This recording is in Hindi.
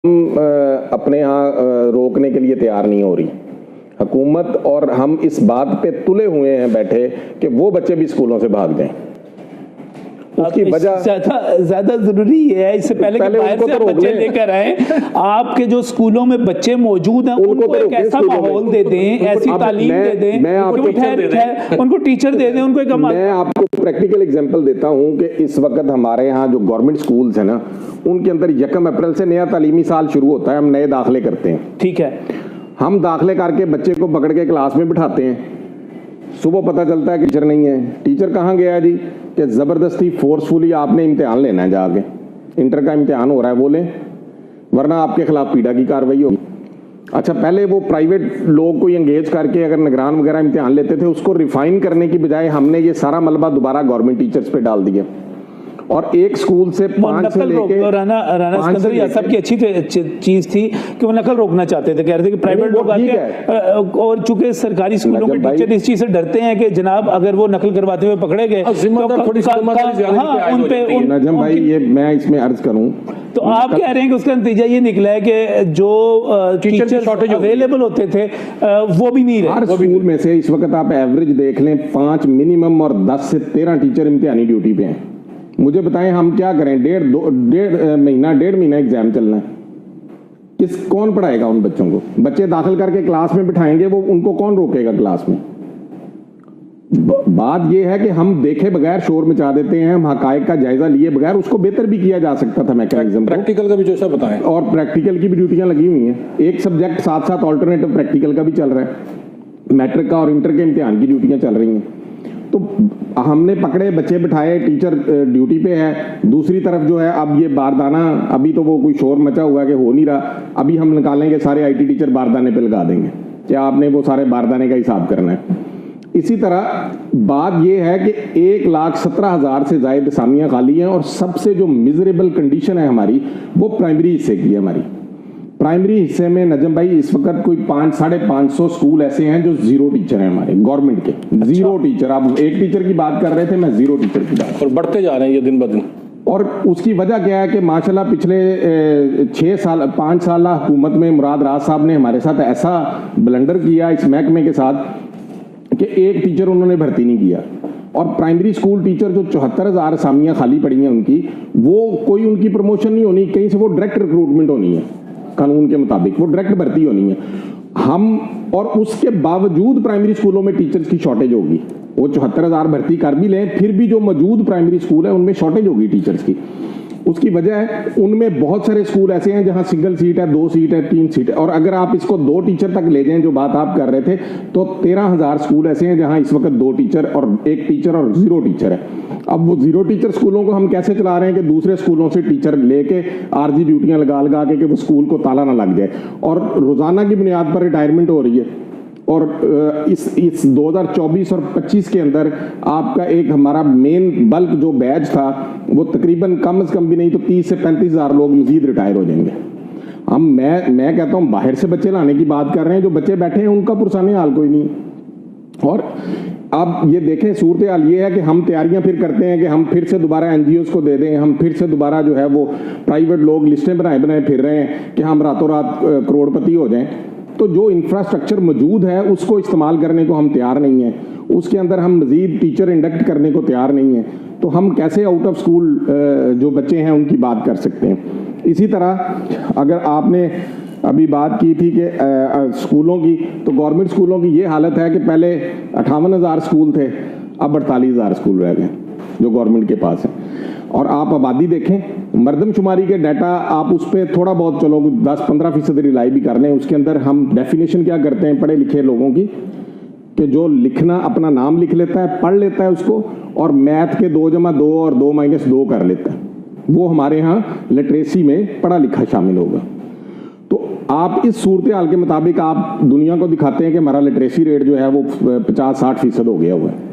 अपने यहाँ रोकने के लिए तैयार नहीं हो रही हुकूमत, और हम इस बात पे तुले हुए हैं बैठे कि वो बच्चे भी स्कूलों से भाग जाएं। उसकी वजह ज्यादा जरूरी है, इससे पहले कि बाहर से आप बच्चे लेकर आए, आपके जो स्कूलों में बच्चे मौजूद हैं उनको एक ऐसा माहौल दे दें, ऐसी तालीम दे दें, उनको टीचर दे दें, उनको एक। मैं आपको प्रैक्टिकल एग्जांपल देता हूं कि इस वक्त हमारे यहाँ जो गवर्नमेंट स्कूल्स हैं ना, उनके अंदर 1 अप्रैल से नया तालीमी साल शुरू होता है, हम नए दाखिले करते हैं। ठीक है, हम दाखिले करके बच्चे को पकड़ के क्लास में बिठाते हैं, सुबह पता चलता है कि टीचर नहीं है। टीचर कहाँ गया है जी? कि ज़बरदस्ती फोर्सफुली आपने इम्तिहान लेना है, जाके इंटर का इम्तिहान हो रहा है वो लें, वरना आपके खिलाफ पीड़ा की कार्रवाई होगी। अच्छा, पहले वो प्राइवेट लोग को एंगेज करके अगर निगरान वगैरह इम्तिहान लेते थे, उसको रिफाइन करने की बजाय हमने ये सारा मलबा दोबारा गवर्नमेंट टीचर्स पे डाल दिया। और एक स्कूल से 5 से लेके राना सिकंदर साहब की अच्छी चीज थी कि वो नकल रोकना चाहते थे, कह रहे थे कि प्राइवेट लोग आके, और चूंकि सरकारी स्कूलों के टीचर इस चीज से डरते हैं कि जनाब अगर वो नकल करवाते हुए पकड़े गए नजम भाई, ये मैं इसमें अर्ज करूं तो आप कह रहे हैं कि उसका नतीजा ये निकला है कि जो टीचर अवेलेबल होते थे वो भी नहीं रहे। हर स्कूल में से इस वक्त आप एवरेज देख लें, 5 मिनिमम और 10 से 13 टीचर इम्तिहानी ड्यूटी पे हैं। मुझे बताएं हम क्या करें? डेढ़ महीना एग्जाम चलना है, कौन पढ़ाएगा उन बच्चों को? बच्चे दाखिल करके क्लास में बिठाएंगे, वो उनको कौन रोकेगा क्लास में? बात यह है कि हम देखे बगैर शोर मचा देते हैं, हम हकायक का जायजा लिए बगैर। उसको बेहतर भी किया जा सकता था मैकेनिज्म, प्रैक्टिकल का भी जो सब बताएं, और प्रैक्टिकल की भी ड्यूटियां लगी हुई हैं। एक सब्जेक्ट साथ साथ ऑल्टरनेटिव प्रैक्टिकल का भी चल रहा है, मैट्रिक का और इंटर के इम्तिहान की ड्यूटियां चल रही हैं। तो हमने पकड़े, बच्चे बिठाए, टीचर ड्यूटी पे है, दूसरी तरफ जो है अब ये बारदाना, अभी तो वो कोई शोर मचा हुआ कि हो नहीं रहा, अभी हम निकालेंगे सारे IT टीचर बारदाने पे लगा देंगे, क्या आपने वो सारे बारदाने का हिसाब करना है। इसी तरह बात ये है कि 1,17,000 से ज़ायद असामियाँ खाली हैं, और सबसे जो मिजरेबल कंडीशन है हमारी, वो प्राइमरी हिस्से की है। हमारी प्राइमरी हिस्से में नजम भाई इस वक्त कोई 500-550 स्कूल ऐसे हैं जो 0 टीचर हैं हमारे गवर्नमेंट के। 0 टीचर, आप 1 टीचर की बात कर रहे थे, मैं 0 टीचर की बात, और बढ़ते जा रहे हैं ये दिन ब दिन। और उसकी वजह क्या है कि माशाल्लाह पिछले 5 साल हुकूमत में मुराद राज साहब ने हमारे साथ ऐसा ब्लंडर किया इस महकमे के साथ कि 1 टीचर उन्होंने भर्ती नहीं किया। और प्राइमरी स्कूल टीचर जो 74,000 असामियाँ खाली पड़ी हैं उनकी, वो कोई उनकी प्रमोशन नहीं होनी, कहीं से वो डायरेक्ट रिक्रूटमेंट होनी है, कानून के मुताबिक वो डायरेक्ट भर्ती होनी है। हम, और उसके बावजूद प्राइमरी स्कूलों में टीचर्स की शॉर्टेज होगी। वो 74,000 भर्ती कर भी लें, फिर भी जो मौजूद प्राइमरी स्कूल है उनमें शॉर्टेज होगी टीचर्स की। उसकी वजह है उनमें बहुत सारे स्कूल ऐसे हैं जहां सिंगल सीट है, 2 सीट है, 3 सीट है, और अगर आप इसको 2 टीचर तक ले जाएं, जो बात आप कर रहे थे, तो 13,000 स्कूल ऐसे हैं जहां इस वक्त 2 टीचर और 1 टीचर और 0 टीचर है। अब वो 0 टीचर स्कूलों को हम कैसे चला रहे हैं कि दूसरे स्कूलों से टीचर लेके आरजी ड्यूटियां लगा के वो स्कूल को ताला ना लग जाए, और रोजाना की बुनियाद पर रिटायरमेंट हो रही है। और इस 2024 और 25 के अंदर आपका एक हमारा मेन बल्क जो बैच था, वो तकरीबन कम से कम भी नहीं तो 30 से 35,000 लोग मजीद रिटायर हो जाएंगे। मैं कहता हूँ बाहर से बच्चे लाने की बात कर रहे हैं, जो बच्चे बैठे हैं उनका पुरसाने हाल कोई नहीं। और अब ये देखें, सूरत हाल ये है कि हम तैयारियां फिर करते हैं कि हम फिर से दोबारा NGOs को दे दें, हम फिर से दोबारा जो है वो प्राइवेट लोग लिस्टें बनाए फिर रहे हैं कि हम रातों रात करोड़पति हो जाएं। तो जो इंफ्रास्ट्रक्चर मौजूद है उसको इस्तेमाल करने को हम तैयार नहीं हैं, उसके अंदर हम मजीद टीचर इंडक्ट करने को तैयार नहीं हैं, तो हम कैसे आउट ऑफ स्कूल जो बच्चे हैं उनकी बात कर सकते हैं। इसी तरह अगर आपने अभी बात की थी कि स्कूलों की, तो गवर्नमेंट स्कूलों की ये हालत है कि पहले 58,000 स्कूल थे, अब 48,000 स्कूल रह गए जो गवर्नमेंट के पास है। और आप आबादी देखें, मरदमशुमारी के डाटा आप उस पर थोड़ा बहुत चलो 10-15% रिलाई भी कर लें, उसके अंदर हम डेफिनेशन क्या करते हैं पढ़े लिखे लोगों की, कि जो लिखना अपना नाम लिख लेता है, पढ़ लेता है उसको, और मैथ के 2+2 और 2-2 कर लेता है, वो हमारे यहाँ लिटरेसी में पढ़ा लिखा शामिल होगा। तो आप इस सूरत हाल के मुताबिक आप दुनिया को दिखाते हैं कि हमारा लिटरेसी रेट जो है वो 50-60% हो गया हुआ है।